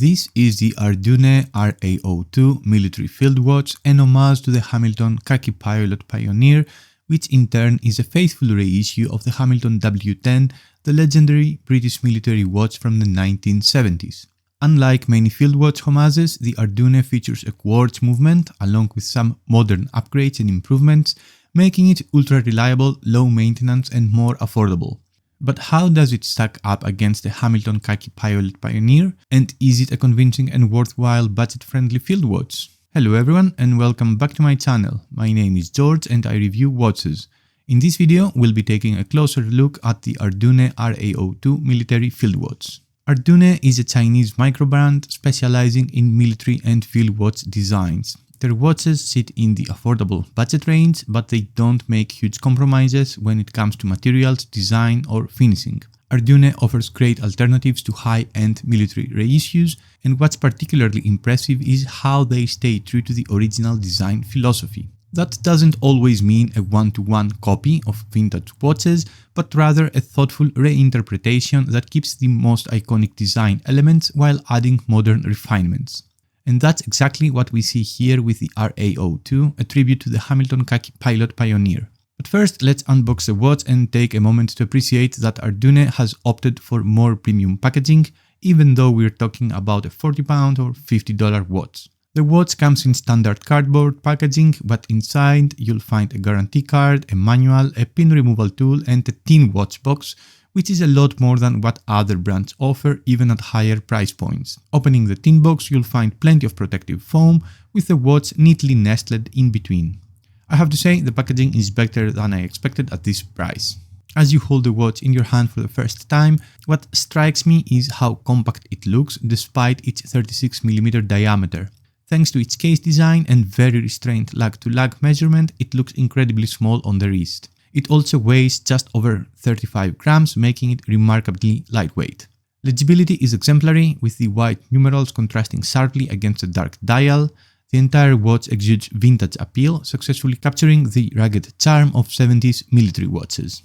This is the RDUNAE RA02 military field watch, an homage to the Hamilton Khaki Pilot Pioneer, which in turn is a faithful reissue of the Hamilton W10, the legendary British military watch from the 1970s. Unlike many field watch homages, the RDUNAE features a quartz movement along with some modern upgrades and improvements, making it ultra-reliable, low maintenance and more affordable. But how does it stack up against the Hamilton Khaki Pilot Pioneer, and is it a convincing and worthwhile budget-friendly field watch? Hello everyone and welcome back to my channel. My name is George and I review watches. In this video, we'll be taking a closer look at the RDUNAE RA02 military field watch. RDUNAE is a Chinese microbrand specializing in military and field watch designs. Their watches sit in the affordable budget range, but they don't make huge compromises when it comes to materials, design or finishing. RDUNAE offers great alternatives to high-end military reissues, and what's particularly impressive is how they stay true to the original design philosophy. That doesn't always mean a one-to-one copy of vintage watches, but rather a thoughtful reinterpretation that keeps the most iconic design elements while adding modern refinements. And that's exactly what we see here with the RA02, a tribute to the Hamilton Khaki Pilot Pioneer. But first, let's unbox the watch and take a moment to appreciate that RDUNAE has opted for more premium packaging, even though we're talking about a £40 or $50 watch. The watch comes in standard cardboard packaging, but inside you'll find a guarantee card, a manual, a pin removal tool and a tin watch box, which is a lot more than what other brands offer, even at higher price points. Opening the tin box, you'll find plenty of protective foam, with the watch neatly nestled in between. I have to say, the packaging is better than I expected at this price. As you hold the watch in your hand for the first time, what strikes me is how compact it looks despite its 36mm diameter. Thanks to its case design and very restrained lug-to-lug measurement, it looks incredibly small on the wrist. It also weighs just over 35 grams, making it remarkably lightweight. Legibility is exemplary, with the white numerals contrasting sharply against the dark dial. The entire watch exudes vintage appeal, successfully capturing the rugged charm of 70s military watches.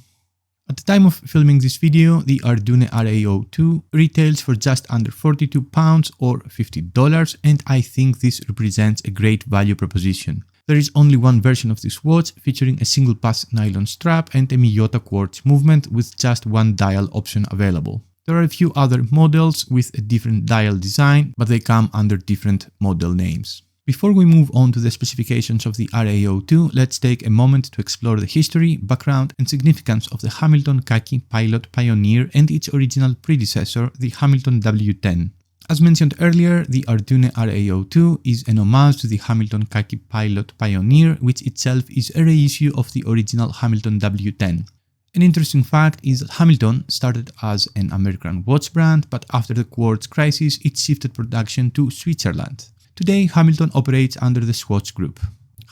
At the time of filming this video, the RDUNAE RA02 retails for just under £42 or $50, and I think this represents a great value proposition. There is only one version of this watch, featuring a single-pass nylon strap and a Miyota quartz movement with just one dial option available. There are a few other models with a different dial design, but they come under different model names. Before we move on to the specifications of the RA02, let's take a moment to explore the history, background and significance of the Hamilton Khaki Pilot Pioneer and its original predecessor, the Hamilton W10. As mentioned earlier, the RDUNAE RA02 is an homage to the Hamilton Khaki Pilot Pioneer, which itself is a reissue of the original Hamilton W10. An interesting fact is that Hamilton started as an American watch brand, but after the quartz crisis, it shifted production to Switzerland. Today, Hamilton operates under the Swatch Group.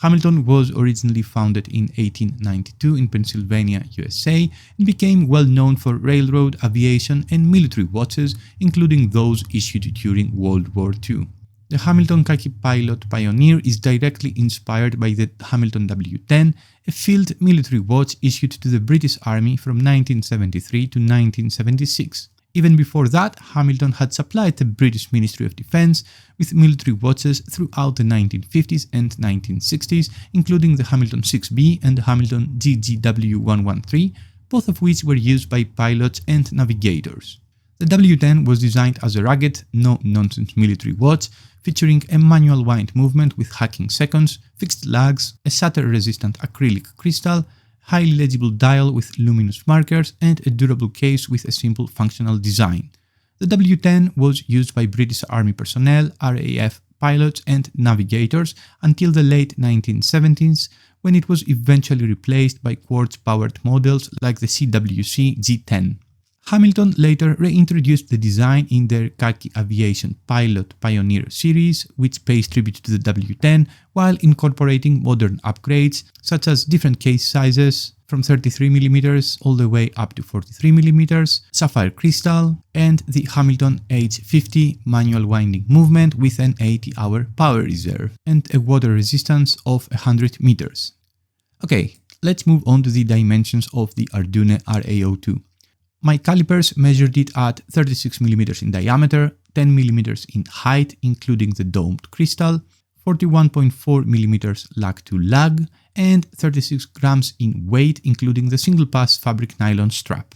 Hamilton was originally founded in 1892 in Pennsylvania, USA, and became well known for railroad, aviation, and military watches, including those issued during World War II. The Hamilton Khaki Pilot Pioneer is directly inspired by the Hamilton W10, a field military watch issued to the British Army from 1973 to 1976. Even before that, Hamilton had supplied the British Ministry of Defence with military watches throughout the 1950s and 1960s, including the Hamilton 6B and the Hamilton GGW113, both of which were used by pilots and navigators. The W10 was designed as a rugged, no-nonsense military watch, featuring a manual wind movement with hacking seconds, fixed lugs, a shatter-resistant acrylic crystal, highly legible dial with luminous markers, and a durable case with a simple functional design. The W10 was used by British Army personnel, RAF pilots and navigators until the late 1970s, when it was eventually replaced by quartz-powered models like the CWC G10. Hamilton later reintroduced the design in their Khaki Aviation Pilot Pioneer series, which pays tribute to the W10 while incorporating modern upgrades such as different case sizes from 33mm all the way up to 43mm, sapphire crystal, and the Hamilton H50 manual winding movement with an 80-hour power reserve and a water resistance of 100 meters. Okay, let's move on to the dimensions of the RDUNAE RA02. My calipers measured it at 36mm in diameter, 10mm in height, including the domed crystal, 41.4mm lug-to-lug, and 36 grams in weight, including the single-pass fabric nylon strap.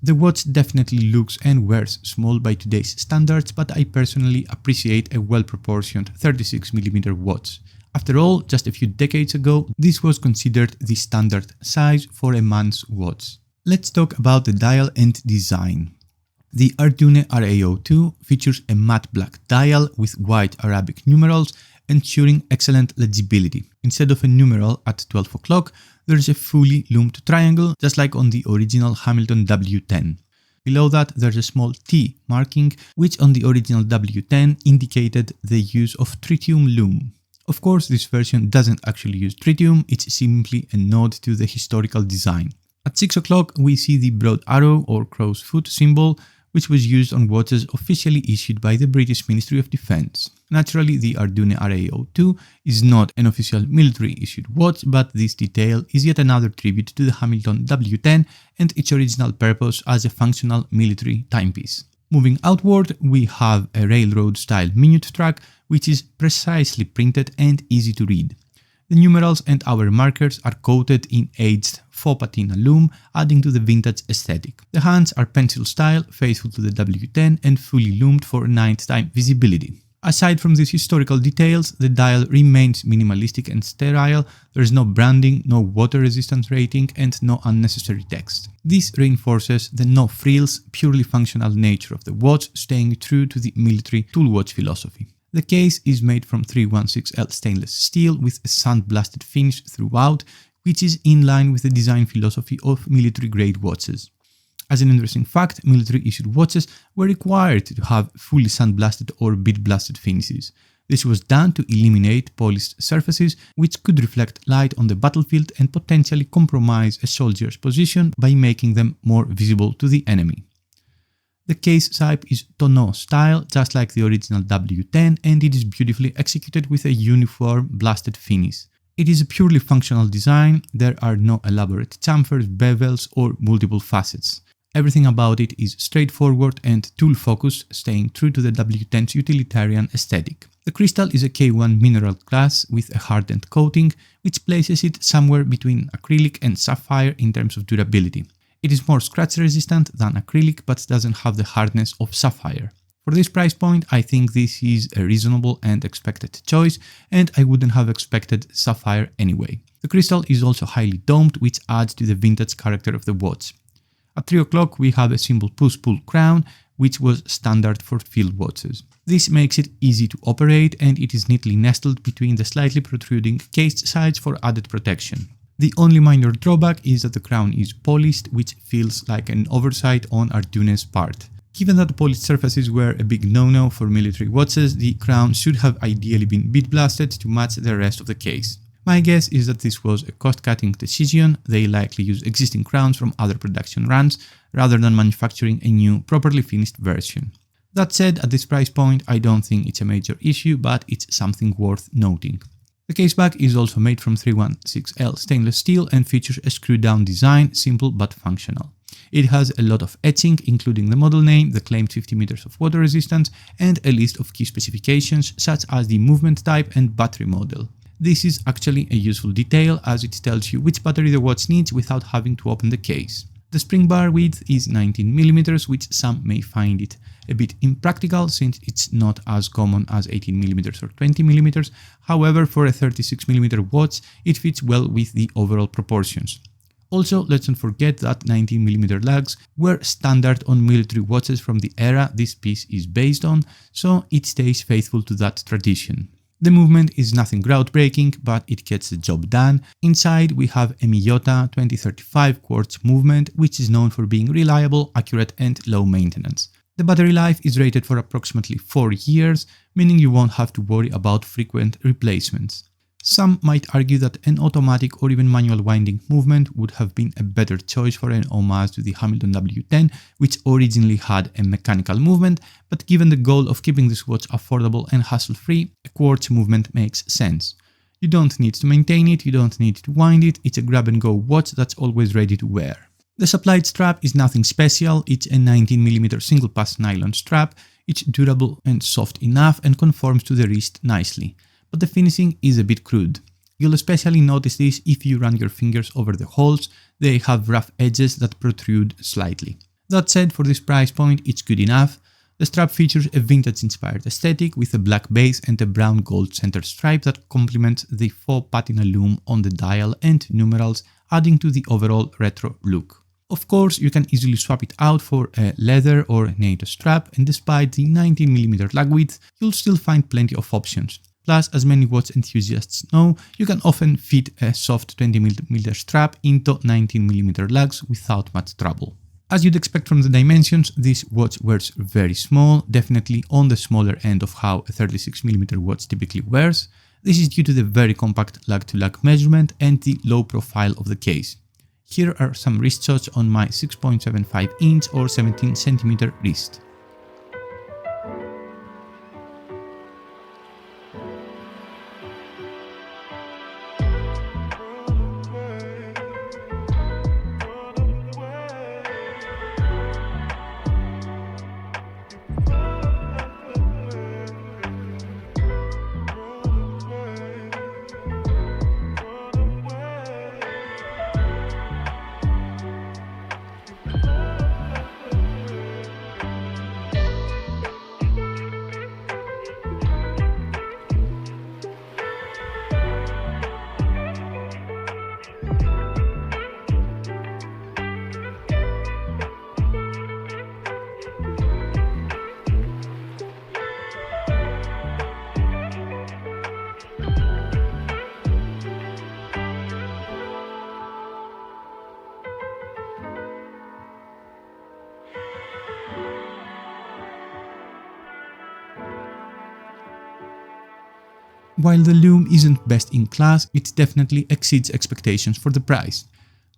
The watch definitely looks and wears small by today's standards, but I personally appreciate a well-proportioned 36mm watch. After all, just a few decades ago, this was considered the standard size for a man's watch. Let's talk about the dial and design. The RDUNAE RA02 features a matte black dial with white Arabic numerals, ensuring excellent legibility. Instead of a numeral at 12 o'clock, there is a fully lumed triangle, just like on the original Hamilton W10. Below that, there's a small T marking, which on the original W10 indicated the use of tritium lume. Of course, this version doesn't actually use tritium, it's simply a nod to the historical design. At 6 o'clock, we see the broad arrow or crow's foot symbol, which was used on watches officially issued by the British Ministry of Defence. Naturally, the RDUNAE RA02 is not an official military-issued watch, but this detail is yet another tribute to the Hamilton W10 and its original purpose as a functional military timepiece. Moving outward, we have a railroad-style minute track, which is precisely printed and easy to read. The numerals and hour markers are coated in aged faux patina lume, adding to the vintage aesthetic. The hands are pencil style, faithful to the W10 and fully lumed for nighttime visibility. Aside from these historical details, the dial remains minimalistic and sterile. There is no branding, no water resistance rating, and no unnecessary text. This reinforces the no frills, purely functional nature of the watch, staying true to the military tool watch philosophy. The case is made from 316L stainless steel with a sandblasted finish throughout, which is in line with the design philosophy of military-grade watches. As an interesting fact, military-issued watches were required to have fully sandblasted or bead-blasted finishes. This was done to eliminate polished surfaces, which could reflect light on the battlefield and potentially compromise a soldier's position by making them more visible to the enemy. The case type is tonneau style, just like the original W10, and it is beautifully executed with a uniform blasted finish. It is a purely functional design. There are no elaborate chamfers, bevels, or multiple facets. Everything about it is straightforward and tool-focused, staying true to the W10's utilitarian aesthetic. The crystal is a K1 mineral glass with a hardened coating, which places it somewhere between acrylic and sapphire in terms of durability. It is more scratch-resistant than acrylic, but doesn't have the hardness of sapphire. For this price point, I think this is a reasonable and expected choice, and I wouldn't have expected sapphire anyway. The crystal is also highly domed, which adds to the vintage character of the watch. At 3 o'clock, we have a simple push-pull crown, which was standard for field watches. This makes it easy to operate, and it is neatly nestled between the slightly protruding case sides for added protection. The only minor drawback is that the crown is polished, which feels like an oversight on RDUNAE's part. Given that the polished surfaces were a big no-no for military watches, the crown should have ideally been bead blasted to match the rest of the case. My guess is that this was a cost-cutting decision. They likely used existing crowns from other production runs rather than manufacturing a new, properly finished version. That said, at this price point, I don't think it's a major issue, but it's something worth noting. The caseback is also made from 316L stainless steel and features a screw-down design, simple but functional. It has a lot of etching, including the model name, the claimed 50 meters of water resistance, and a list of key specifications such as the movement type and battery model. This is actually a useful detail as it tells you which battery the watch needs without having to open the case. The spring bar width is 19mm, which some may find it a bit impractical since it's not as common as 18mm or 20mm. However, for a 36mm watch, it fits well with the overall proportions. Also, let's not forget that 19mm lugs were standard on military watches from the era this piece is based on, so it stays faithful to that tradition. The movement is nothing groundbreaking, but it gets the job done. Inside we have a Miyota 2035 quartz movement, which is known for being reliable, accurate and low maintenance. The battery life is rated for approximately 4 years, meaning you won't have to worry about frequent replacements. Some might argue that an automatic or even manual winding movement would have been a better choice for an homage to the Hamilton W10, which originally had a mechanical movement, but given the goal of keeping this watch affordable and hassle-free, a quartz movement makes sense. You don't need to maintain it, you don't need to wind it, it's a grab-and-go watch that's always ready to wear. The supplied strap is nothing special, it's a 19mm single-pass nylon strap. It's durable and soft enough and conforms to the wrist nicely, but the finishing is a bit crude. You'll especially notice this if you run your fingers over the holes. They have rough edges that protrude slightly. That said, for this price point, it's good enough. The strap features a vintage-inspired aesthetic with a black base and a brown gold center stripe that complements the faux patina lume on the dial and numerals, adding to the overall retro look. Of course, you can easily swap it out for a leather or NATO strap, and despite the 19mm lug width, you'll still find plenty of options. Plus, as many watch enthusiasts know, you can often fit a soft 20mm strap into 19mm lugs without much trouble. As you'd expect from the dimensions, this watch wears very small, definitely on the smaller end of how a 36mm watch typically wears. This is due to the very compact lug-to-lug measurement and the low profile of the case. Here are some wrist shots on my 6.75 inch or 17cm wrist. While the Lume isn't best in class, it definitely exceeds expectations for the price.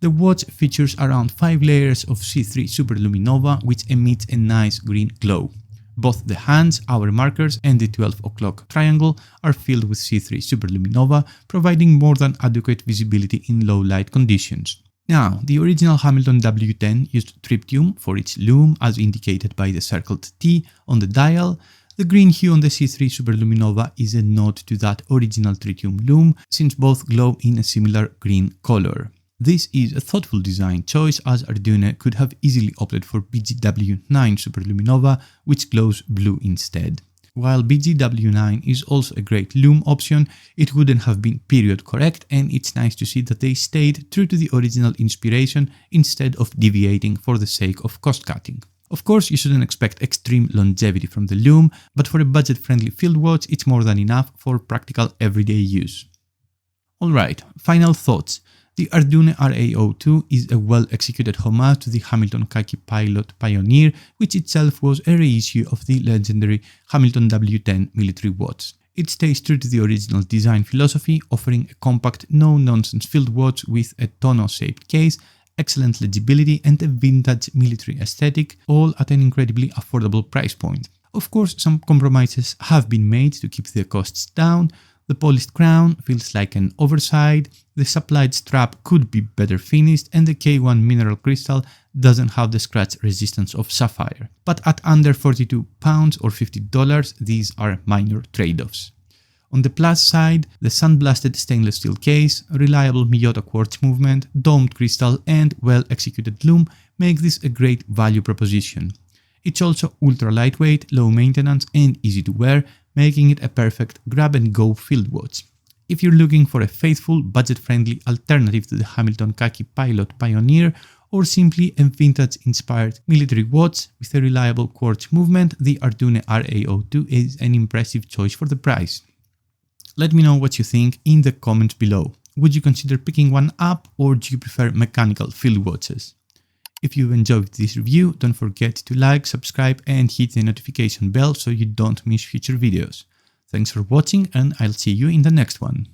The watch features around 5 layers of C3 superluminova, which emits a nice green glow. Both the hands, hour markers, and the 12 o'clock triangle are filled with C3 superluminova, providing more than adequate visibility in low light conditions. Now, the original Hamilton W10 used tritium for its lume, as indicated by the circled T on the dial. The green hue on the C3 superluminova is a nod to that original tritium lume, since both glow in a similar green color. This is a thoughtful design choice, as RDUNAE could have easily opted for BGW9 superluminova, which glows blue instead. While BGW9 is also a great lume option, it wouldn't have been period correct, and it's nice to see that they stayed true to the original inspiration instead of deviating for the sake of cost cutting. Of course, you shouldn't expect extreme longevity from the Lume, but for a budget-friendly field watch, it's more than enough for practical everyday use. Alright, final thoughts. The RDUNAE RA02 is a well-executed homage to the Hamilton Khaki Pilot Pioneer, which itself was a reissue of the legendary Hamilton W10 military watch. It stays true to the original design philosophy, offering a compact, no-nonsense field watch with a tonneau-shaped case, excellent legibility, and a vintage military aesthetic, all at an incredibly affordable price point. Of course, some compromises have been made to keep the costs down. The polished crown feels like an oversight, the supplied strap could be better finished, and the K1 mineral crystal doesn't have the scratch resistance of sapphire. But at under £42 or $50, these are minor trade-offs. On the plus side, the sandblasted stainless steel case, reliable Miyota quartz movement, domed crystal, and well-executed lume make this a great value proposition. It's also ultra-lightweight, low maintenance, and easy to wear, making it a perfect grab-and-go field watch. If you're looking for a faithful, budget-friendly alternative to the Hamilton Khaki Pilot Pioneer, or simply a vintage-inspired military watch with a reliable quartz movement, the RDUNAE RA02 is an impressive choice for the price. Let me know what you think in the comments below. Would you consider picking one up, or do you prefer mechanical field watches? If you've enjoyed this review, don't forget to like, subscribe, and hit the notification bell so you don't miss future videos. Thanks for watching, and I'll see you in the next one.